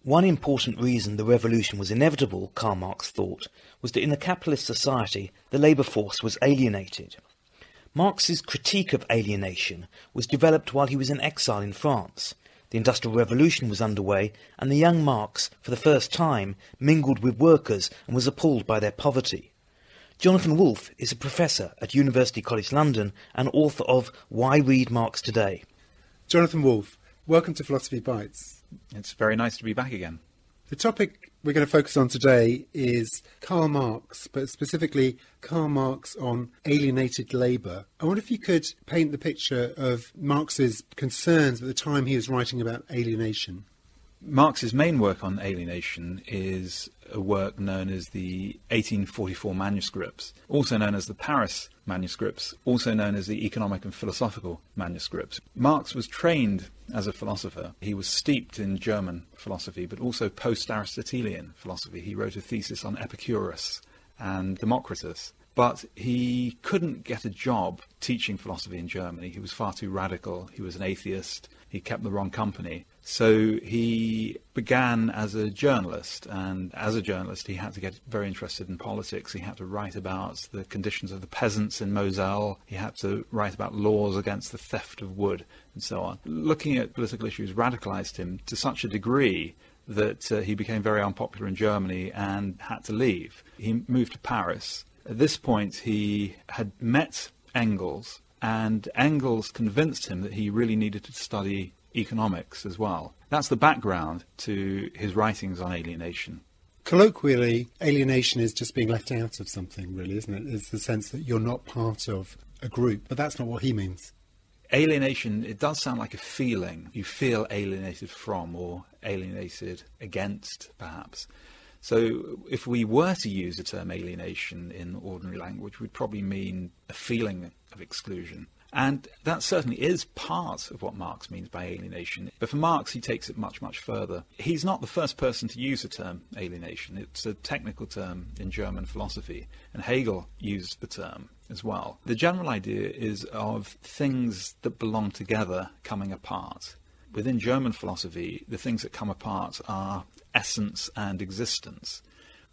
One important reason the revolution was inevitable, Karl Marx thought, was that in a capitalist society the labour force was alienated. Marx's critique of alienation was developed while he was in exile in France. The Industrial Revolution was underway, and the young Marx, for the first time, mingled with workers and was appalled by their poverty. Jonathan Wolfe is a professor at University College London and author of Why Read Marx Today? Jonathan Wolfe, welcome to Philosophy Bites. It's very nice to be back again. The topic we're going to focus on today is Karl Marx, but specifically Karl Marx on alienated labour. I wonder if you could paint the picture of Marx's concerns at the time he was writing about alienation. Marx's main work on alienation is a work known as the 1844 manuscripts, also known as the Paris manuscripts, also known as the economic and philosophical manuscripts. Marx was trained as a philosopher. He was steeped in German philosophy, but also post-Aristotelian philosophy. He wrote a thesis on Epicurus and Democritus. But he couldn't get a job teaching philosophy in Germany. He was far too radical. He was an atheist. He kept the wrong company. So he began as a journalist, and as a journalist he had to get very interested in politics. He had to write about the conditions of the peasants in Moselle. He had to write about laws against the theft of wood and so on. Looking at political issues radicalized him to such a degree that he became very unpopular in Germany and had to leave. He moved to Paris. At this point he had met Engels, and Engels convinced him that he really needed to study economics as well. That's the background to his writings on alienation. Colloquially, alienation is just being left out of something, really, isn't it? It's the sense that you're not part of a group, but that's not what he means. Alienation, it does sound like a feeling. You feel alienated from or alienated against, perhaps. So if we were to use the term alienation in ordinary language, we'd probably mean a feeling of exclusion. And that certainly is part of what Marx means by alienation. But for Marx, he takes it much, much further. He's not the first person to use the term alienation. It's a technical term in German philosophy, and Hegel used the term as well. The general idea is of things that belong together coming apart. Within German philosophy, the things that come apart are essence and existence.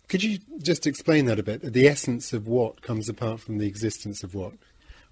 Could you just explain that a bit? The essence of what comes apart from the existence of what?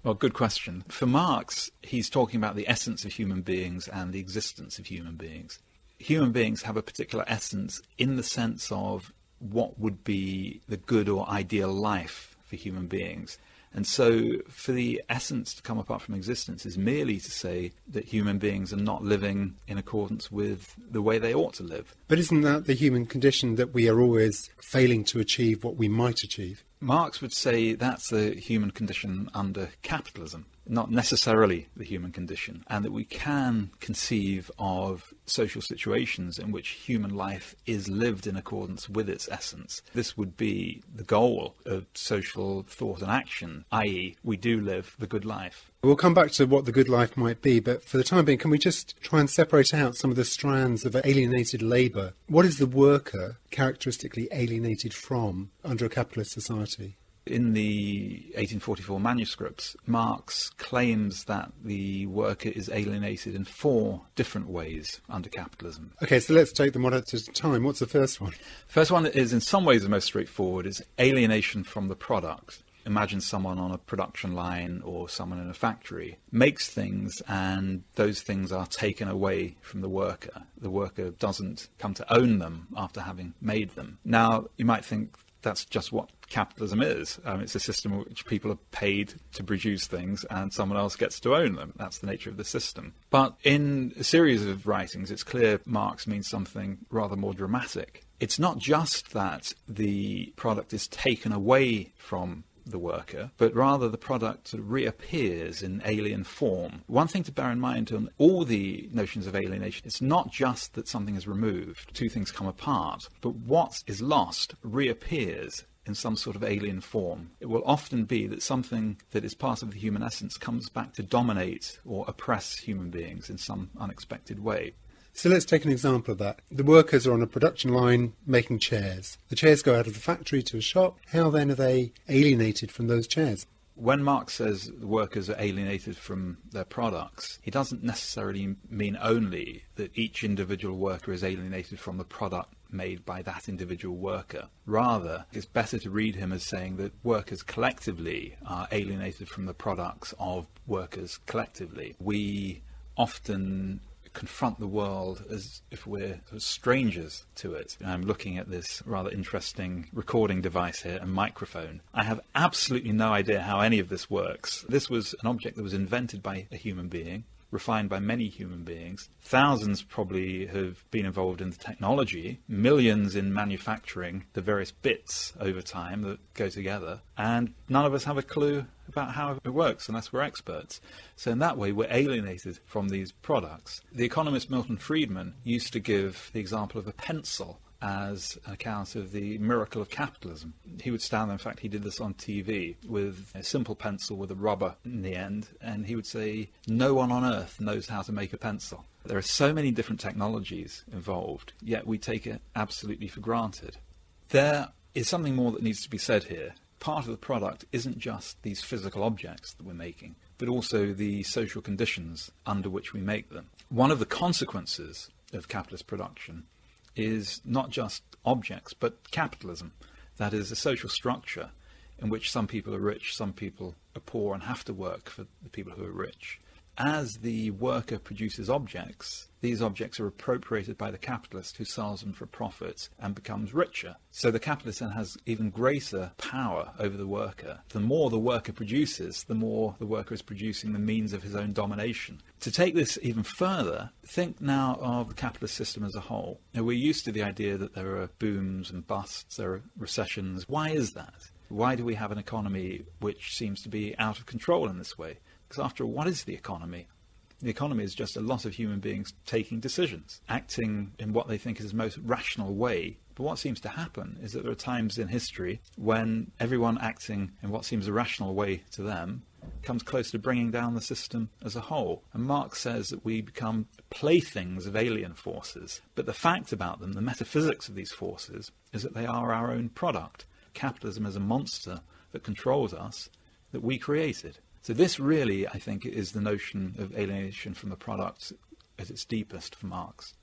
Well, good question. For Marx, he's talking about the essence of human beings and the existence of human beings. Human beings have a particular essence in the sense of what would be the good or ideal life for human beings. And so for the essence to come apart from existence is merely to say that human beings are not living in accordance with the way they ought to live. But isn't that the human condition, that we are always failing to achieve what we might achieve? Marx would say that's the human condition under capitalism, not necessarily the human condition, and that we can conceive of social situations in which human life is lived in accordance with its essence. This would be the goal of social thought and action, i.e. we do live the good life. We'll come back to what the good life might be, but for the time being, can we just try and separate out some of the strands of alienated labour? What is the worker characteristically alienated from under a capitalist society? In the 1844 manuscripts, Marx claims that the worker is alienated in 4 different ways under capitalism. OK, so let's take them one at a time. What's the first one? First one is in some ways the most straightforward, is alienation from the product. Imagine someone on a production line or someone in a factory makes things, and those things are taken away from the worker. The worker doesn't come to own them after having made them. Now, you might think that's just what capitalism is. It's a system in which people are paid to produce things and someone else gets to own them. That's the nature of the system. But in a series of writings, it's clear Marx means something rather more dramatic. It's not just that the product is taken away from the worker, but rather the product sort of reappears in alien form. One thing to bear in mind on all the notions of alienation, it's not just that something is removed, 2 things come apart, but what is lost reappears in some sort of alien form. It will often be that something that is part of the human essence comes back to dominate or oppress human beings in some unexpected way. So let's take an example of that. The workers are on a production line making chairs. The chairs go out of the factory to a shop. How then are they alienated from those chairs? When Marx says the workers are alienated from their products, he doesn't necessarily mean only that each individual worker is alienated from the product made by that individual worker. Rather, it's better to read him as saying that workers collectively are alienated from the products of workers collectively. We often confront the world as if we're sort of strangers to it. I'm looking at this rather interesting recording device here, a microphone. I have absolutely no idea how any of this works. This was an object that was invented by a human being, refined by many human beings. Thousands probably have been involved in the technology, millions in manufacturing the various bits over time that go together, and none of us have a clue about how it works unless we're experts. So in that way, we're alienated from these products. The economist Milton Friedman used to give the example of a pencil as an account of the miracle of capitalism. He would stand there, in fact he did this on TV, with a simple pencil with a rubber in the end, and he would say, no one on earth knows how to make a pencil. There are so many different technologies involved, yet we take it absolutely for granted. There is something more that needs to be said here. Part of the product isn't just these physical objects that we're making, but also the social conditions under which we make them. One of the consequences of capitalist production is not just objects, but capitalism. That is a social structure in which some people are rich, some people are poor and have to work for the people who are rich. As the worker produces objects, these objects are appropriated by the capitalist who sells them for profit and becomes richer. So the capitalist then has even greater power over the worker. The more the worker produces, the more the worker is producing the means of his own domination. To take this even further, think now of the capitalist system as a whole. Now, we're used to the idea that there are booms and busts, there are recessions. Why is that? Why do we have an economy which seems to be out of control in this way? Because after all, what is the economy? The economy is just a lot of human beings taking decisions, acting in what they think is the most rational way. But what seems to happen is that there are times in history when everyone acting in what seems a rational way to them comes close to bringing down the system as a whole. And Marx says that we become playthings of alien forces. But the fact about them, the metaphysics of these forces, is that they are our own product. Capitalism is a monster that controls us, that we created. So this really, I think, is the notion of alienation from the product at its deepest for Marx.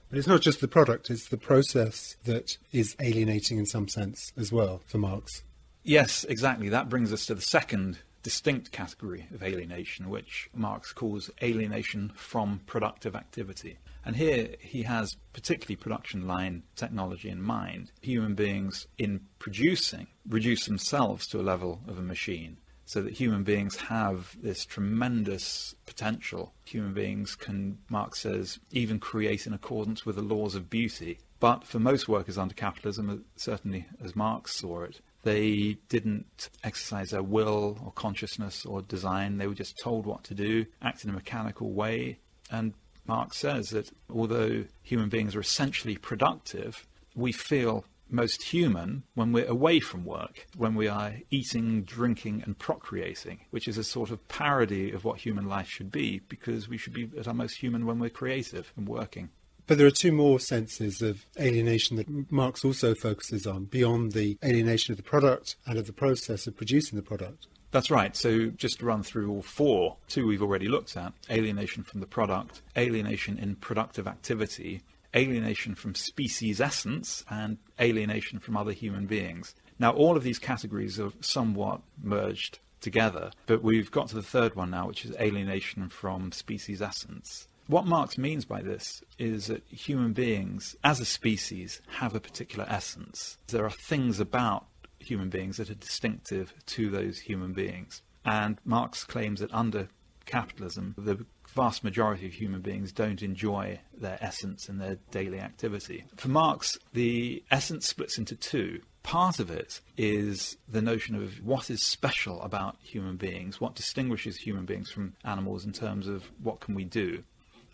But it's not just the product, it's the process that is alienating in some sense as well for Marx. Yes, exactly. That brings us to the second distinct category of alienation, which Marx calls alienation from productive activity. And here he has particularly production line technology in mind. Human beings, in producing, reduce themselves to a level of a machine, so that human beings have this tremendous potential. Human beings can, Marx says, even create in accordance with the laws of beauty. But for most workers under capitalism, certainly as Marx saw it, they didn't exercise their will or consciousness or design. They were just told what to do, act in a mechanical way. And Marx says that although human beings are essentially productive, we feel most human when we're away from work, when we are eating, drinking and procreating, which is a sort of parody of what human life should be, because we should be at our most human when we're creative and working. But there are two more senses of alienation that Marx also focuses on, beyond the alienation of the product and of the process of producing the product. That's right. So just to run through all four, two we've already looked at: alienation from the product, alienation in productive activity, alienation from species essence, and alienation from other human beings. Now, all of these categories are somewhat merged together, but we've got to the third one now, which is alienation from species essence. What Marx means by this is that human beings, as a species, have a particular essence. There are things about human beings that are distinctive to those human beings. And Marx claims that under capitalism, the vast majority of human beings don't enjoy their essence in their daily activity. For Marx, the essence splits into two. Part of it is the notion of what is special about human beings, what distinguishes human beings from animals in terms of what can we do.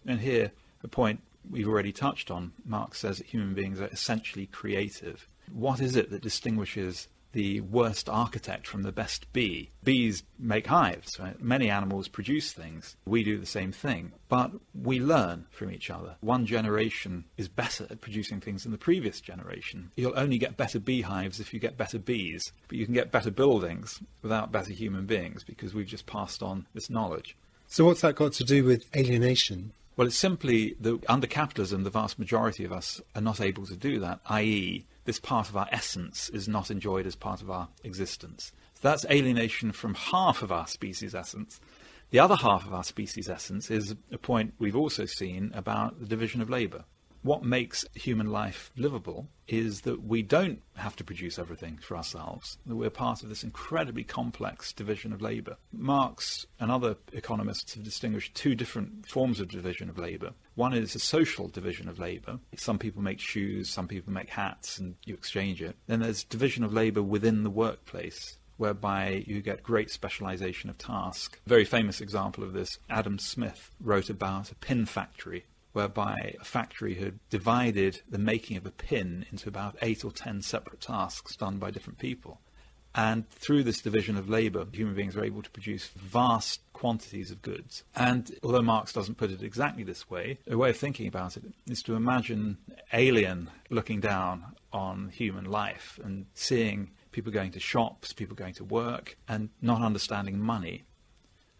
And here, a point we've already touched on, Marx says that human beings are essentially creative. What is it that distinguishes the worst architect from the best bee. Bees make hives, right? Many animals produce things. We do the same thing. But we learn from each other. One generation is better at producing things than the previous generation. You'll only get better beehives if you get better bees. But you can get better buildings without better human beings because we've just passed on this knowledge. So what's that got to do with alienation? Well, it's simply that under capitalism, the vast majority of us are not able to do that, i.e., this part of our essence is not enjoyed as part of our existence. So that's alienation from half of our species' essence. The other half of our species' essence is a point we've also seen about the division of labour. What makes human life livable is that we don't have to produce everything for ourselves, that we're part of this incredibly complex division of labour. Marx and other economists have distinguished two different forms of division of labour. One is a social division of labour. Some people make shoes, some people make hats, and you exchange it. Then there's division of labour within the workplace, whereby you get great specialisation of task. A very famous example of this, Adam Smith wrote about a pin factory, whereby a factory had divided the making of a pin into about 8 or 10 separate tasks done by different people. And through this division of labour, human beings are able to produce vast quantities of goods. And although Marx doesn't put it exactly this way, a way of thinking about it is to imagine an alien looking down on human life and seeing people going to shops, people going to work, and not understanding money.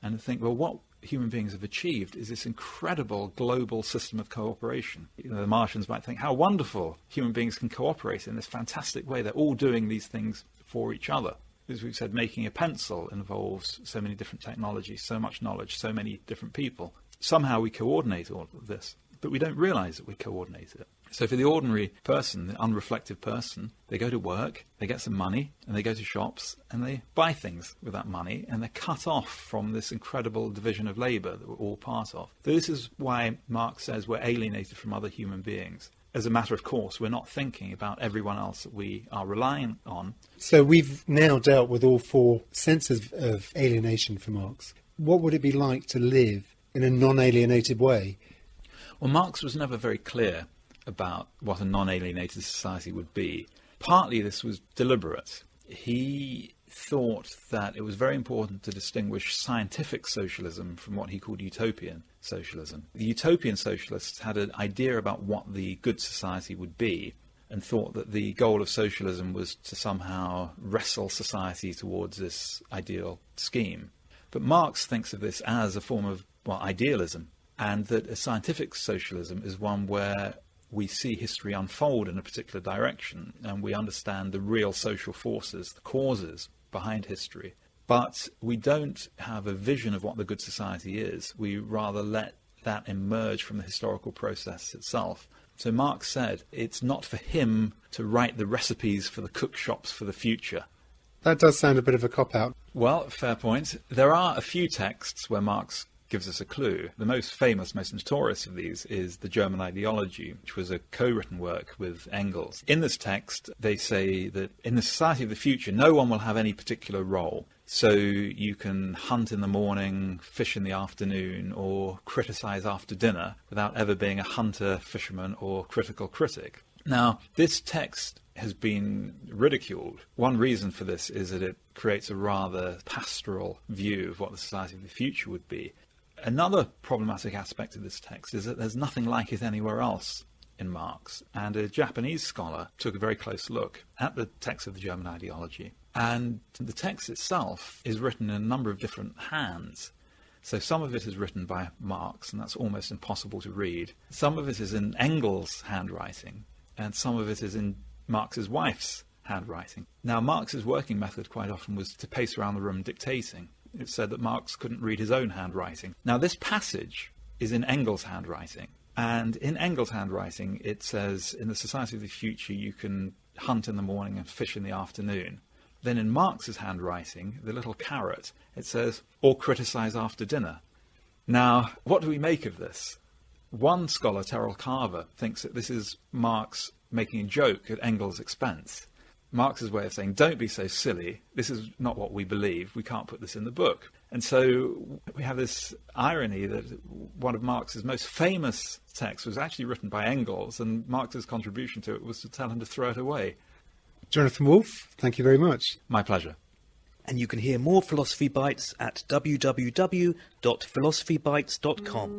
And think, well, what human beings have achieved is this incredible global system of cooperation. The Martians might think, how wonderful human beings can cooperate in this fantastic way. They're all doing these things for each other. As we've said, making a pencil involves so many different technologies, so much knowledge, so many different people. Somehow we coordinate all of this, but we don't realize that we coordinate it. So for the ordinary person, the unreflective person, they go to work, they get some money, and they go to shops, and they buy things with that money, and they're cut off from this incredible division of labour that we're all part of. So this is why Marx says we're alienated from other human beings. As a matter of course, we're not thinking about everyone else that we are relying on. So we've now dealt with all four senses of alienation for Marx. What would it be like to live in a non-alienated way? Well, Marx was never very clear about what a non-alienated society would be. Partly this was deliberate. He thought that it was very important to distinguish scientific socialism from what he called utopian socialism. The utopian socialists had an idea about what the good society would be and thought that the goal of socialism was to somehow wrestle society towards this ideal scheme. But Marx thinks of this as a form of, idealism, and that a scientific socialism is one where we see history unfold in a particular direction and we understand the real social forces, the causes behind history. But we don't have a vision of what the good society is. We rather let that emerge from the historical process itself. So Marx said it's not for him to write the recipes for the cook shops for the future. That does sound a bit of a cop-out. Well, fair point. There are a few texts where Marx gives us a clue. The most famous, most notorious of these is The German Ideology, which was a co-written work with Engels. In this text, they say that in the society of the future, no one will have any particular role. So you can hunt in the morning, fish in the afternoon, or criticize after dinner without ever being a hunter, fisherman, or critical critic. Now, this text has been ridiculed. One reason for this is that it creates a rather pastoral view of what the society of the future would be. Another problematic aspect of this text is that there's nothing like it anywhere else in Marx, and a Japanese scholar took a very close look at the text of the German Ideology. And the text itself is written in a number of different hands. So some of it is written by Marx, and that's almost impossible to read. Some of it is in Engels' handwriting, and some of it is in Marx's wife's handwriting. Now, Marx's working method quite often was to pace around the room dictating. It said that Marx couldn't read his own handwriting. Now, this passage is in Engels' handwriting. And in Engels' handwriting, it says, in the society of the future, you can hunt in the morning and fish in the afternoon. Then in Marx's handwriting, the little caret, it says, or criticize after dinner. Now, what do we make of this? One scholar, Terrell Carver, thinks that this is Marx making a joke at Engels' expense. Marx's way of saying, don't be so silly, this is not what we believe, we can't put this in the book. And so we have this irony that one of Marx's most famous texts was actually written by Engels, and Marx's contribution to it was to tell him to throw it away. Jonathan Wolfe, thank you very much. My pleasure. And you can hear more Philosophy Bites at www.philosophybites.com.